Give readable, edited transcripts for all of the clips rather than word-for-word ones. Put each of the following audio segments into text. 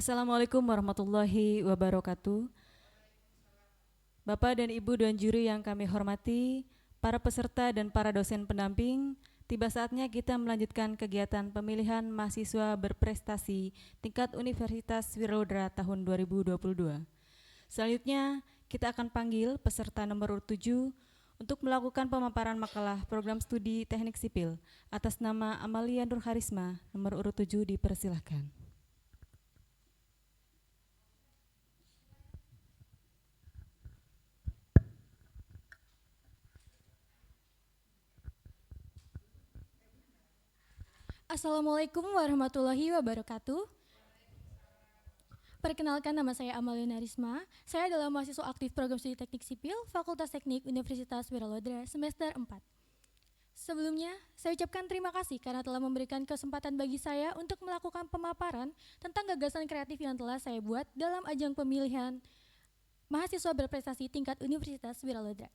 Assalamualaikum warahmatullahi wabarakatuh. Bapak dan Ibu dan juri yang kami hormati, para peserta dan para dosen pendamping, tiba saatnya kita melanjutkan kegiatan pemilihan mahasiswa berprestasi tingkat Universitas Wirauda tahun 2022. Selanjutnya, kita akan panggil peserta nomor urut 7 untuk melakukan pemaparan makalah program studi teknik sipil atas nama Amalia Nur Harisma, nomor urut 7 dipersilahkan. Assalamualaikum warahmatullahi wabarakatuh. Perkenalkan, nama saya Amalia Narisma. Saya adalah mahasiswa aktif program studi teknik sipil Fakultas Teknik Universitas Wiralodra semester 4. Sebelumnya, saya ucapkan terima kasih karena telah memberikan kesempatan bagi saya untuk melakukan pemaparan tentang gagasan kreatif yang telah saya buat dalam ajang pemilihan mahasiswa berprestasi tingkat Universitas Wiralodra.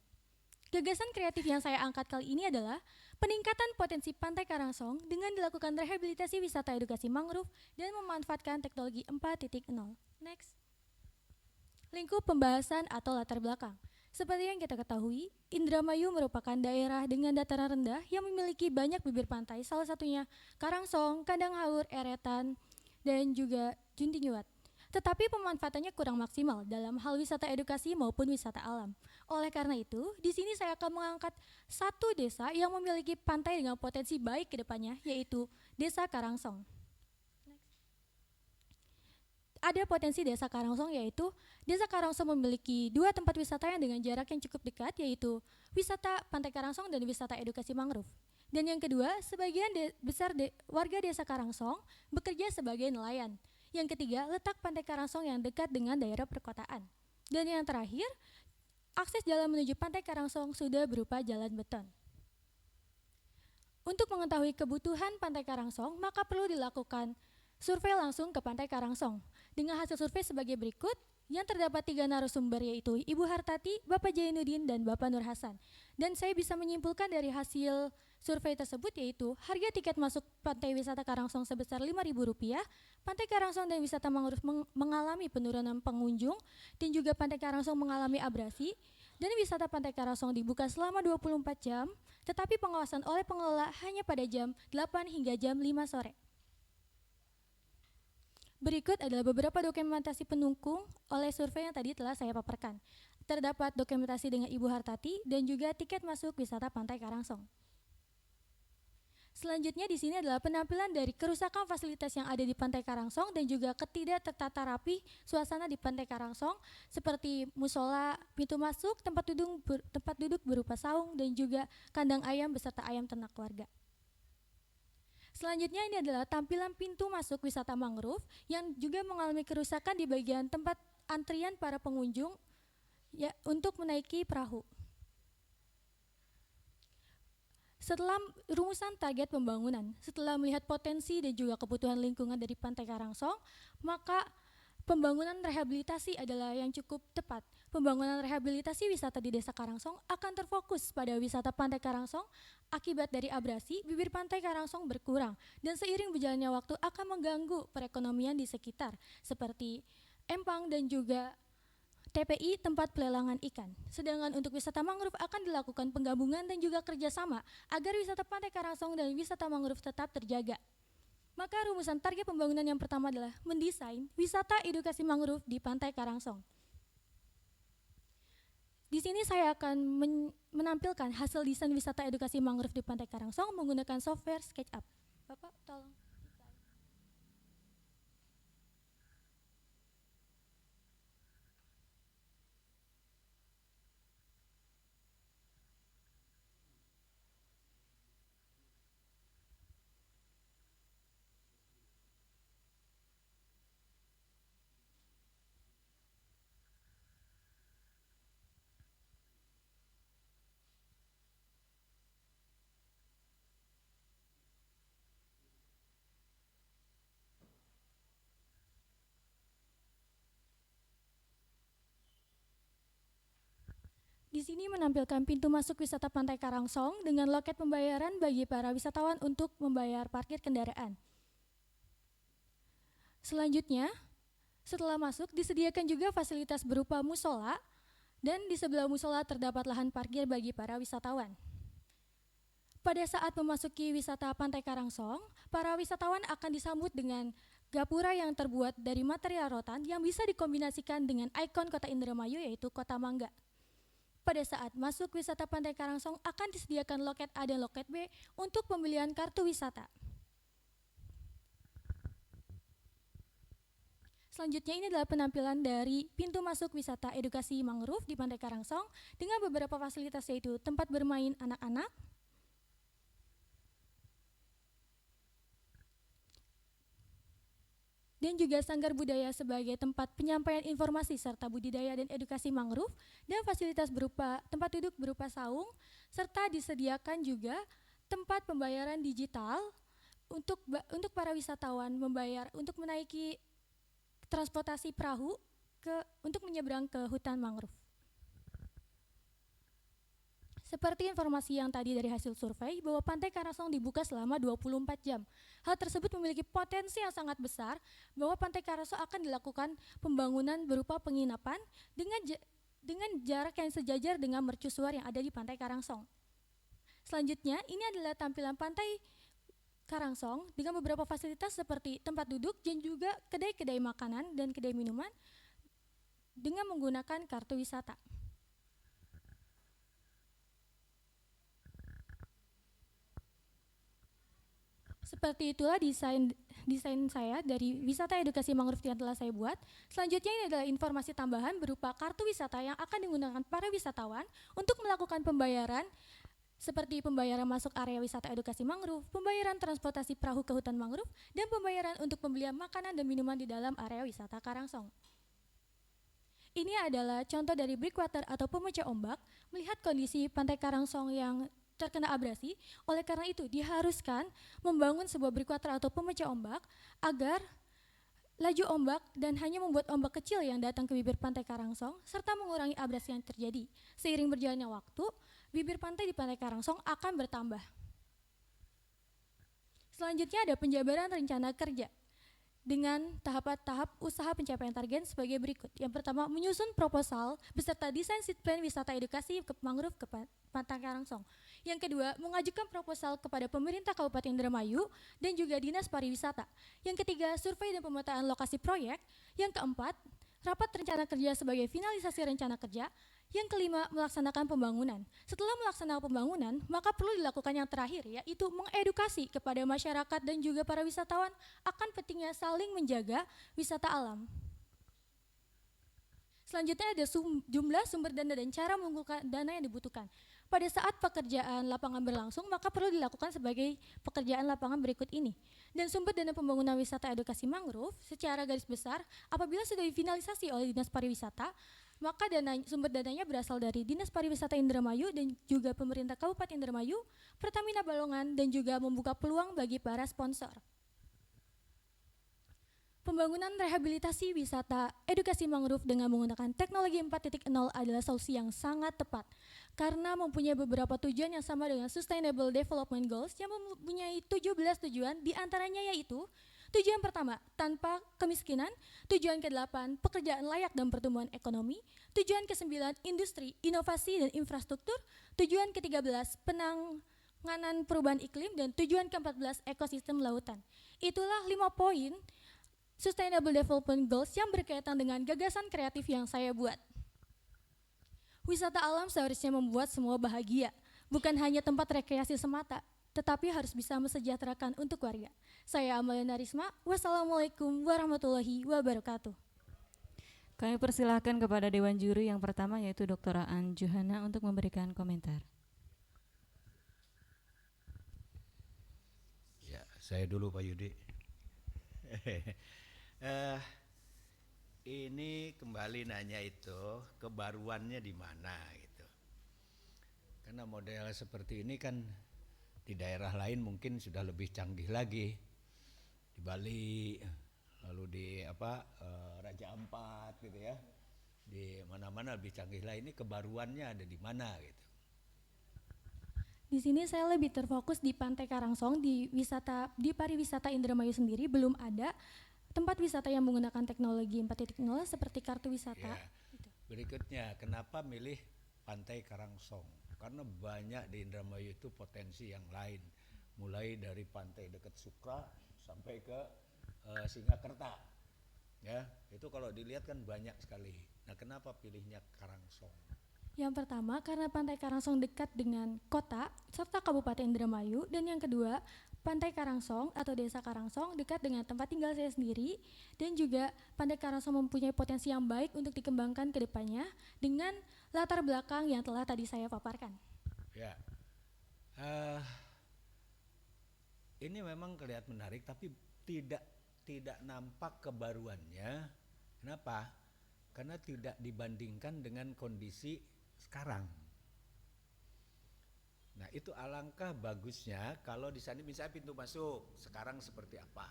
Gagasan kreatif yang saya angkat kali ini adalah peningkatan potensi Pantai Karangsong dengan dilakukan rehabilitasi wisata edukasi mangrove dan memanfaatkan teknologi 4.0. Next. Lingkup pembahasan atau latar belakang. Seperti yang kita ketahui, Indramayu merupakan daerah dengan dataran rendah yang memiliki banyak bibir pantai, salah satunya Karangsong, Kandang Haur, Eretan, dan juga Juntinyuat. Tetapi pemanfaatannya kurang maksimal dalam hal wisata edukasi maupun wisata alam. Oleh karena itu, di sini saya akan mengangkat satu desa yang memiliki pantai dengan potensi baik ke depannya, yaitu Desa Karangsong. Ada potensi Desa Karangsong, yaitu Desa Karangsong memiliki dua tempat wisata yang dengan jarak yang cukup dekat, yaitu wisata Pantai Karangsong dan wisata edukasi mangrove. Dan yang kedua, sebagian besar warga Desa Karangsong bekerja sebagai nelayan. Yang ketiga, letak Pantai Karangsong yang dekat dengan daerah perkotaan. Dan yang terakhir, akses jalan menuju Pantai Karangsong sudah berupa jalan beton. Untuk mengetahui kebutuhan Pantai Karangsong, maka perlu dilakukan survei langsung ke Pantai Karangsong. Dengan hasil survei sebagai berikut, yang terdapat 3 narasumber, yaitu Ibu Hartati, Bapak Jainuddin, dan Bapak Nur Hasan. Dan saya bisa menyimpulkan dari hasil survei tersebut, yaitu harga tiket masuk Pantai Wisata Karangsong sebesar Rp5.000, Pantai Karangsong dan wisata mangrove mengalami penurunan pengunjung, dan juga Pantai Karangsong mengalami abrasi, dan wisata Pantai Karangsong dibuka selama 24 jam, tetapi pengawasan oleh pengelola hanya pada jam 8 hingga jam 5 sore. Berikut adalah beberapa dokumentasi pendukung oleh survei yang tadi telah saya paparkan. Terdapat dokumentasi dengan Ibu Hartati dan juga tiket masuk wisata Pantai Karangsong. Selanjutnya di sini adalah penampilan dari kerusakan fasilitas yang ada di Pantai Karangsong dan juga ketidak tertata rapi suasana di Pantai Karangsong, seperti musola, pintu masuk, tempat duduk berupa saung, dan juga kandang ayam beserta ayam ternak warga. Selanjutnya ini adalah tampilan pintu masuk wisata mangrove yang juga mengalami kerusakan di bagian tempat antrian para pengunjung ya, untuk menaiki perahu. Setelah rumusan target pembangunan, setelah melihat potensi dan juga kebutuhan lingkungan dari Pantai Karangsong, maka pembangunan rehabilitasi adalah yang cukup tepat. Pembangunan rehabilitasi wisata di Desa Karangsong akan terfokus pada wisata Pantai Karangsong. Akibat dari abrasi, bibir Pantai Karangsong berkurang dan seiring berjalannya waktu akan mengganggu perekonomian di sekitar, seperti empang dan juga TPI, tempat pelelangan ikan. Sedangkan untuk wisata mangrove akan dilakukan penggabungan dan juga kerjasama agar wisata Pantai Karangsong dan wisata mangrove tetap terjaga. Maka rumusan target pembangunan yang pertama adalah mendesain wisata edukasi mangrove di Pantai Karangsong. Di sini saya akan menampilkan hasil desain wisata edukasi mangrove di Pantai Karangsong menggunakan software SketchUp. Bapak tolong. Di sini menampilkan pintu masuk wisata Pantai Karangsong dengan loket pembayaran bagi para wisatawan untuk membayar parkir kendaraan. Selanjutnya, Setelah masuk, disediakan juga fasilitas berupa musola, dan di sebelah musola terdapat lahan parkir bagi para wisatawan. Pada saat memasuki wisata Pantai Karangsong, para wisatawan akan disambut dengan gapura yang terbuat dari material rotan yang bisa dikombinasikan dengan ikon kota Indramayu yaitu Kota Mangga. Pada saat masuk wisata Pantai Karangsong akan disediakan loket A dan loket B untuk pembelian kartu wisata. Selanjutnya ini adalah penampilan dari pintu masuk wisata edukasi mangrove di Pantai Karangsong dengan beberapa fasilitas yaitu tempat bermain anak-anak, dan juga sanggar budaya sebagai tempat penyampaian informasi serta budidaya dan edukasi mangrove, dan fasilitas berupa tempat duduk berupa saung, serta disediakan juga tempat pembayaran digital untuk para wisatawan membayar untuk menaiki transportasi perahu untuk menyeberang ke hutan mangrove. Seperti informasi yang tadi dari hasil survei bahwa Pantai Karangsong dibuka selama 24 jam. Hal tersebut memiliki potensi yang sangat besar bahwa Pantai Karangsong akan dilakukan pembangunan berupa penginapan dengan jarak yang sejajar dengan mercusuar yang ada di Pantai Karangsong. Selanjutnya, ini adalah tampilan Pantai Karangsong dengan beberapa fasilitas seperti tempat duduk dan juga kedai-kedai makanan dan kedai minuman dengan menggunakan kartu wisata. Seperti itulah desain saya dari wisata edukasi mangrove yang telah saya buat. Selanjutnya ini adalah informasi tambahan berupa kartu wisata yang akan digunakan para wisatawan untuk melakukan pembayaran seperti pembayaran masuk area wisata edukasi mangrove, pembayaran transportasi perahu ke hutan mangrove, dan pembayaran untuk pembelian makanan dan minuman di dalam area wisata Karangsong. Ini adalah contoh dari breakwater atau pemecah ombak melihat kondisi Pantai Karangsong yang terkena abrasi. Oleh karena itu diharuskan membangun sebuah breakwater atau pemecah ombak agar laju ombak dan hanya membuat ombak kecil yang datang ke bibir Pantai Karangsong serta mengurangi abrasi yang terjadi. Seiring berjalannya waktu, bibir pantai di Pantai Karangsong akan bertambah. Selanjutnya ada penjabaran rencana kerja dengan tahap usaha pencapaian target sebagai berikut. Yang pertama, menyusun proposal beserta desain seat plan wisata edukasi ke mangrove ke Pantai Karangsong. Yang kedua, mengajukan proposal kepada pemerintah Kabupaten Indramayu dan juga Dinas Pariwisata. Yang ketiga, survei dan pemetaan lokasi proyek. Yang keempat, rapat rencana kerja sebagai finalisasi rencana kerja. Yang kelima, melaksanakan pembangunan. Setelah melaksanakan pembangunan, maka perlu dilakukan yang terakhir, yaitu mengedukasi kepada masyarakat dan juga para wisatawan akan pentingnya saling menjaga wisata alam. Selanjutnya ada jumlah sumber dana dan cara mengumpulkan dana yang dibutuhkan. Pada saat pekerjaan lapangan berlangsung, maka perlu dilakukan sebagai pekerjaan lapangan berikut ini. Dan sumber dana pembangunan wisata edukasi mangrove secara garis besar apabila sudah difinalisasi oleh Dinas Pariwisata, maka sumber dananya berasal dari Dinas Pariwisata Indramayu dan juga pemerintah Kabupaten Indramayu, Pertamina Balongan, dan juga membuka peluang bagi para sponsor. Pembangunan rehabilitasi wisata edukasi mangrove dengan menggunakan teknologi 4.0 adalah solusi yang sangat tepat karena mempunyai beberapa tujuan yang sama dengan Sustainable Development Goals yang mempunyai 17 tujuan, diantaranya yaitu tujuan pertama, tanpa kemiskinan. Tujuan ke-8, pekerjaan layak dan pertumbuhan ekonomi. Tujuan ke-9, industri, inovasi dan infrastruktur. Tujuan ke-13, penanganan perubahan iklim. Dan tujuan ke-14, ekosistem lautan. Itulah 5 poin Sustainable Development Goals yang berkaitan dengan gagasan kreatif yang saya buat. Wisata alam seharusnya membuat semua bahagia, bukan hanya tempat rekreasi semata, tetapi harus bisa mesejahterakan untuk warga. Saya Amalia Narisma, wassalamualaikum warahmatullahi wabarakatuh. Kami persilahkan kepada Dewan Juri yang pertama yaitu Dr. Aan Johana untuk memberikan komentar. Ya, saya dulu Pak Yudi. Ini kembali nanya itu kebaruannya di mana gitu. Karena model seperti ini kan di daerah lain mungkin sudah lebih canggih lagi. Di Bali, lalu di Raja Ampat gitu ya. Di mana-mana lebih canggih lah. Ini kebaruannya ada di mana gitu. Di sini saya lebih terfokus di Pantai Karangsong, di pariwisata Indramayu sendiri belum ada tempat wisata yang menggunakan teknologi 4.0 seperti kartu wisata. Ya. Berikutnya, kenapa milih Pantai Karangsong? Karena banyak di Indramayu itu potensi yang lain, mulai dari pantai dekat Sukra sampai ke Singkakerta. Ya, itu kalau dilihat kan banyak sekali. Nah, kenapa pilihnya Karangsong? Yang pertama, karena Pantai Karangsong dekat dengan kota serta Kabupaten Indramayu, dan yang kedua, Pantai Karangsong atau Desa Karangsong dekat dengan tempat tinggal saya sendiri, dan juga Pantai Karangsong mempunyai potensi yang baik untuk dikembangkan ke depannya dengan latar belakang yang telah tadi saya paparkan. Ya, ini memang kelihatan menarik, tapi tidak nampak kebaruannya. Kenapa? Karena tidak dibandingkan dengan kondisi sekarang. Nah, itu alangkah bagusnya kalau di sana misalnya pintu masuk sekarang seperti apa,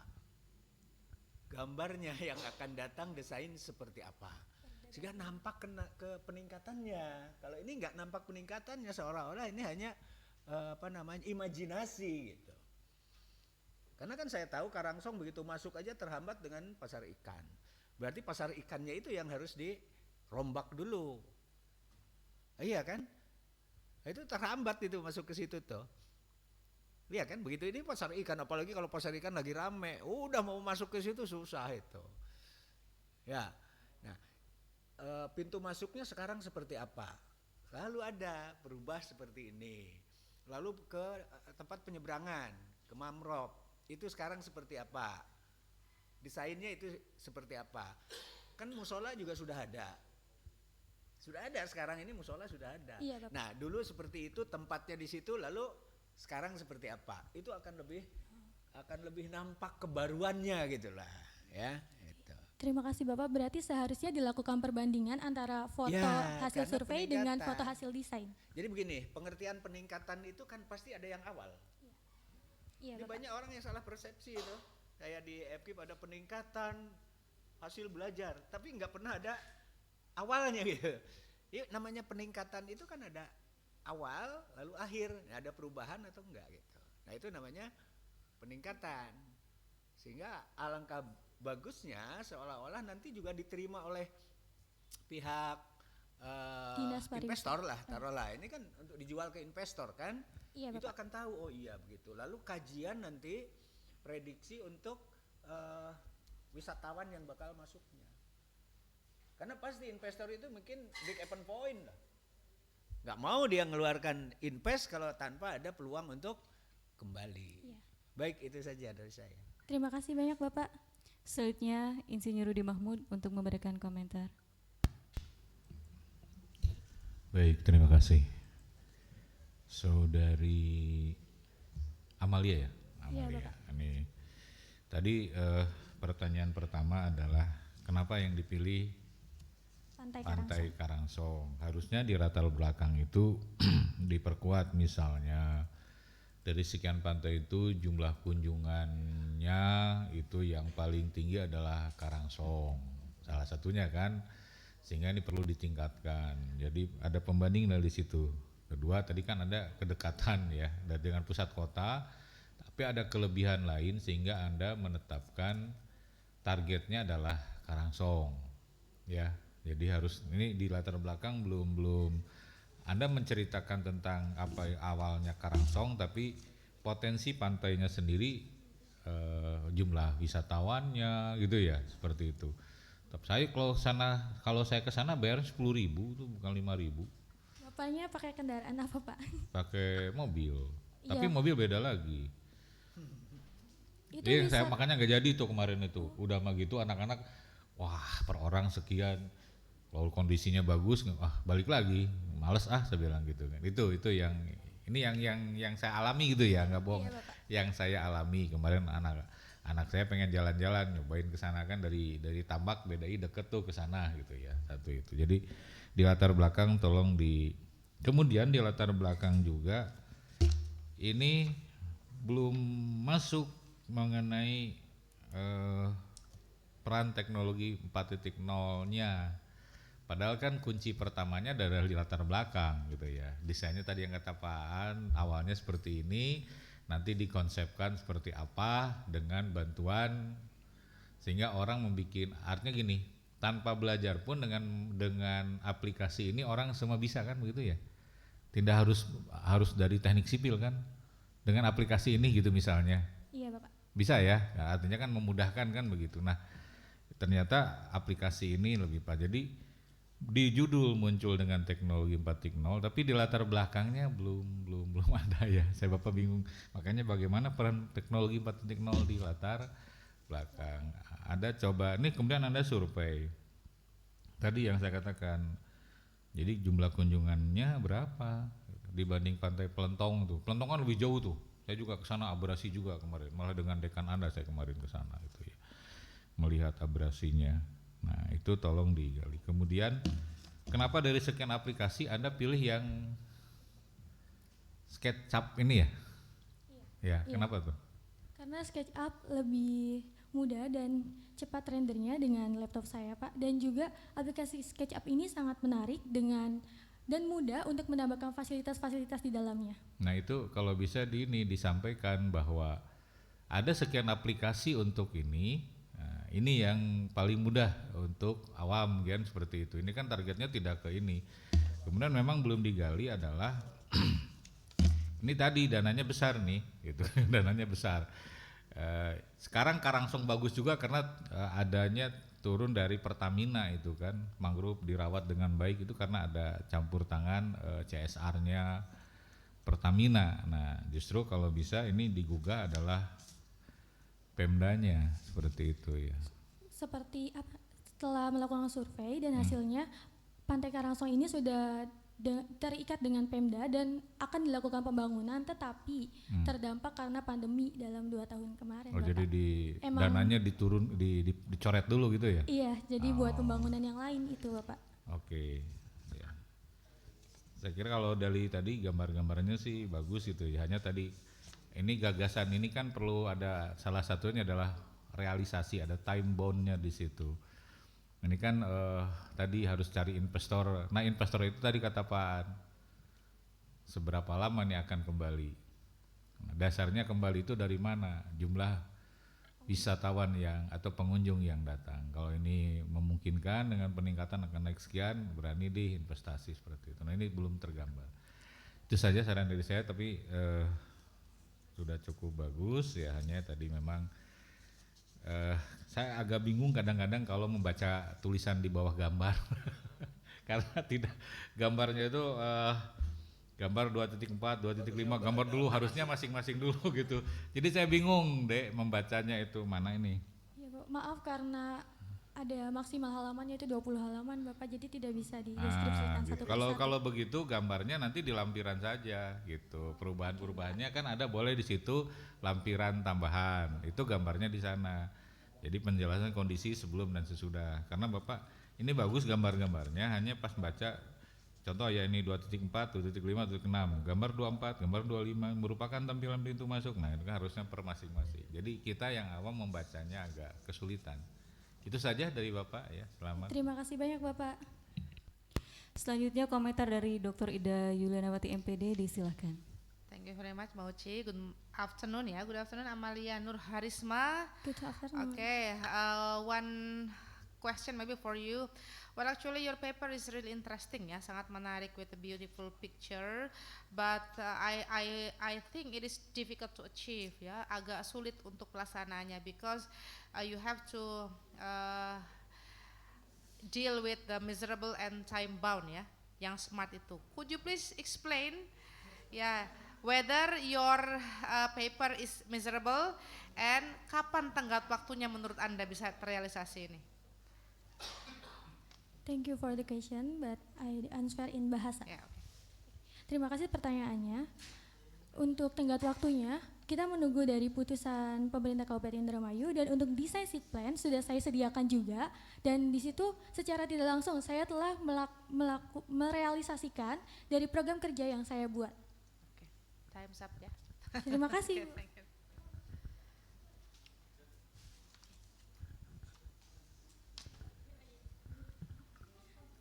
gambarnya yang akan datang desain seperti apa, sehingga nampak ke peningkatannya. Kalau ini nggak nampak peningkatannya, seolah-olah ini hanya imajinasi gitu. Karena kan saya tahu Karangsong begitu masuk aja terhambat dengan pasar ikan. Berarti pasar ikannya itu yang harus dirombak dulu. Iya kan? Itu terhambat itu masuk ke situ tuh. Iya kan? Begitu ini pasar ikan, apalagi kalau pasar ikan lagi rame, udah mau masuk ke situ susah itu. Ya. Nah, pintu masuknya sekarang seperti apa? Lalu ada berubah seperti ini. Lalu ke tempat penyeberangan, ke Mamrok, itu sekarang seperti apa? Desainnya itu seperti apa? Kan musola juga sudah ada. Sudah ada sekarang ini musola sudah ada. Iya, Bapak. Nah, dulu seperti itu tempatnya di situ, lalu sekarang seperti apa? Itu akan lebih nampak kebaruannya gitulah, ya. Itu. Terima kasih Bapak, berarti seharusnya dilakukan perbandingan antara foto Ya, hasil karena survei dengan peningkatan. foto hasil desain. Jadi begini, pengertian peningkatan itu kan pasti ada yang awal. Iya, Ini Bapak. banyak orang yang salah persepsi itu. Kayak di FKIP ada peningkatan hasil belajar, tapi nggak pernah ada awalnya gitu. Ya, namanya peningkatan itu kan ada awal lalu akhir, ada perubahan atau enggak gitu. Nah, itu namanya peningkatan. Sehingga alangkah bagusnya seolah-olah nanti juga diterima oleh pihak Dinas Pariwisata. investor lah, taruhlah. Ini kan untuk dijual ke investor kan. Iya, Itu Bapak. akan tahu, oh iya begitu. Lalu kajian nanti prediksi untuk wisatawan yang bakal masuknya. Karena pasti investor itu mungkin big open point lah. Nggak mau dia ngeluarkan invest kalau tanpa ada peluang untuk kembali. Iya. Baik, itu saja dari saya. Terima kasih banyak Bapak. Selanjutnya Insinyur Rudi Mahmud untuk memberikan komentar. Baik, terima kasih. Saudari Amalia ya? Iya, Amalia. Bapak. Ini tadi pertanyaan pertama adalah kenapa yang dipilih Pantai Karangsong? Harusnya di latar belakang itu diperkuat, misalnya dari sekian pantai itu jumlah kunjungannya itu yang paling tinggi adalah Karangsong, salah satunya kan, sehingga ini perlu ditingkatkan. Jadi ada pembanding dari situ. Kedua, tadi kan ada kedekatan ya dengan pusat kota, tapi ada kelebihan lain sehingga Anda menetapkan targetnya adalah Karangsong ya. Jadi harus ini di latar belakang belum Anda menceritakan tentang apa awalnya Karangsong, tapi potensi pantainya sendiri, jumlah wisatawannya gitu ya, seperti itu. Tapi saya kalau saya ke sana bayar 10.000 tuh, bukan 5.000. Bapaknya pakai kendaraan apa Pak? Pakai mobil. Tapi Iya. mobil beda lagi. Itu Iya, bisa saya makanya nggak jadi tuh kemarin itu. Udah mah gitu anak-anak, wah per orang sekian. Kalau kondisinya bagus, balik lagi, males saya bilang gitu kan. Itu yang ini yang saya alami gitu ya, nggak bohong. Iya, Bapak. Yang saya alami kemarin anak saya pengen jalan-jalan, nyobain ke sana kan dari Tambak BDI deket tuh ke sana gitu ya, satu itu. Jadi di latar belakang kemudian di latar belakang juga ini belum masuk mengenai peran teknologi 4.0-nya. Padahal kan kunci pertamanya adalah di latar belakang gitu ya. Desainnya tadi yang kata Pak Aan, awalnya seperti ini, nanti dikonsepkan seperti apa dengan bantuan Sehingga orang membuat, artinya gini, tanpa belajar pun dengan aplikasi ini orang semua bisa kan begitu ya. Tidak harus dari teknik sipil kan. Dengan aplikasi ini gitu misalnya. Iya Bapak. Bisa ya, nah, artinya kan memudahkan kan begitu. Nah, ternyata aplikasi ini lebih Pak. Jadi di judul muncul dengan teknologi 4.0, tapi di latar belakangnya belum ada ya. Saya Bapak bingung. Makanya bagaimana peran teknologi 4.0 di latar belakang. Ada coba, ini kemudian Anda survei. Tadi yang saya katakan, jadi jumlah kunjungannya berapa dibanding Pantai Pelentong tuh. Pelentong kan lebih jauh tuh. Saya juga ke sana abrasi juga kemarin. Malah dengan dekan Anda saya kemarin ke sana itu ya. Melihat abrasinya. Nah, itu tolong digali. Kemudian kenapa dari sekian aplikasi Anda pilih yang SketchUp ini ya? Iya. Ya, kenapa tuh? Karena SketchUp lebih mudah dan cepat rendernya dengan laptop saya Pak, dan juga aplikasi SketchUp ini sangat menarik dan mudah untuk menambahkan fasilitas-fasilitas di dalamnya. Nah, itu kalau bisa disampaikan bahwa ada sekian aplikasi untuk ini. Nah, ini yang paling mudah untuk awam kan seperti itu. Ini kan targetnya tidak ke ini. Kemudian memang belum digali adalah ini tadi dananya besar nih gitu. Dananya besar. Sekarang Karangsong bagus juga karena adanya turun dari Pertamina itu kan, mangrove dirawat dengan baik itu karena ada campur tangan CSR-nya Pertamina. Nah, justru kalau bisa ini digugah adalah Pemdanya seperti itu ya. Seperti apa? Setelah melakukan survei dan hasilnya Pantai Karangsong ini sudah terikat dengan Pemda dan akan dilakukan pembangunan, tetapi terdampak karena pandemi dalam 2 tahun kemarin. Oh, Bapak. jadi dananya dicoret dulu gitu ya? Iya, jadi buat pembangunan yang lain itu Bapak. Oke. Ya. Saya kira kalau dari tadi gambar-gambarnya sih bagus gitu ya. Hanya tadi ini gagasan ini kan perlu ada, salah satunya adalah realisasi, ada time bound-nya di situ. Ini kan tadi harus cari investor. Nah, investor itu tadi kata Pak, seberapa lama nih akan kembali? Nah, dasarnya kembali itu dari mana? Jumlah wisatawan atau pengunjung yang datang. Kalau ini memungkinkan dengan peningkatan akan naik sekian, berani investasi seperti itu. Nah, ini belum tergambar. Itu saja saran dari saya, tapi sudah cukup bagus ya. Hanya tadi memang saya agak bingung kadang-kadang kalau membaca tulisan di bawah gambar karena tidak, gambarnya itu gambar 2.4, 2.5, gambar dulu harusnya masing-masing dulu gitu. Jadi saya bingung Dek membacanya itu mana ini. Ya, Bapak, maaf karena ada maksimal halamannya itu 20 halaman Bapak, jadi tidak bisa dideskripsikan gitu. satu persatu. Kalau begitu gambarnya nanti di lampiran saja gitu. Perubahan-perubahannya kan ada, boleh di situ lampiran tambahan. Itu gambarnya di sana. Jadi penjelasan kondisi sebelum dan sesudah. Karena Bapak ini bagus gambar-gambarnya, hanya pas baca contoh ya ini 2.4, 2.5, 2.6, gambar 24, gambar 25 merupakan tampilan pintu masuk. Nah, itu kan harusnya per masing-masing. Jadi kita yang awam membacanya agak kesulitan. Itu saja dari Bapak ya, selamat. Terima kasih banyak Bapak. Selanjutnya komentar dari Dr. Ida Yulianawati MPD, disilakan. Thank you very much Mbak Uci. Good afternoon ya. Good afternoon Amalia Nur Harisma. Good afternoon. Okay, one question maybe for you. Well, actually your paper is really interesting ya, sangat menarik with a beautiful picture. But I think it is difficult to achieve ya, agak sulit untuk pelaksanaannya because you have to deal with the measurable and time bound ya, yang smart itu. Could you please explain whether your paper is measurable and kapan tenggat waktunya menurut Anda bisa terrealisasi ini? Thank you for the question, but I answer in bahasa. Yeah, okay. Terima kasih pertanyaannya. Untuk tenggat waktunya, kita menunggu dari putusan pemerintah Kabupaten Indramayu, dan untuk desain seat plan sudah saya sediakan juga, dan di situ secara tidak langsung saya telah merealisasikan dari program kerja yang saya buat. Okay. Time's up ya. Terima kasih. Okay, thank you.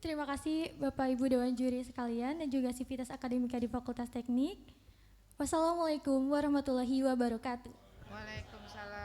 Terima kasih Bapak Ibu Dewan Juri sekalian dan juga Sivitas Akademika di Fakultas Teknik. Wassalamualaikum warahmatullahi wabarakatuh. Waalaikumsalam.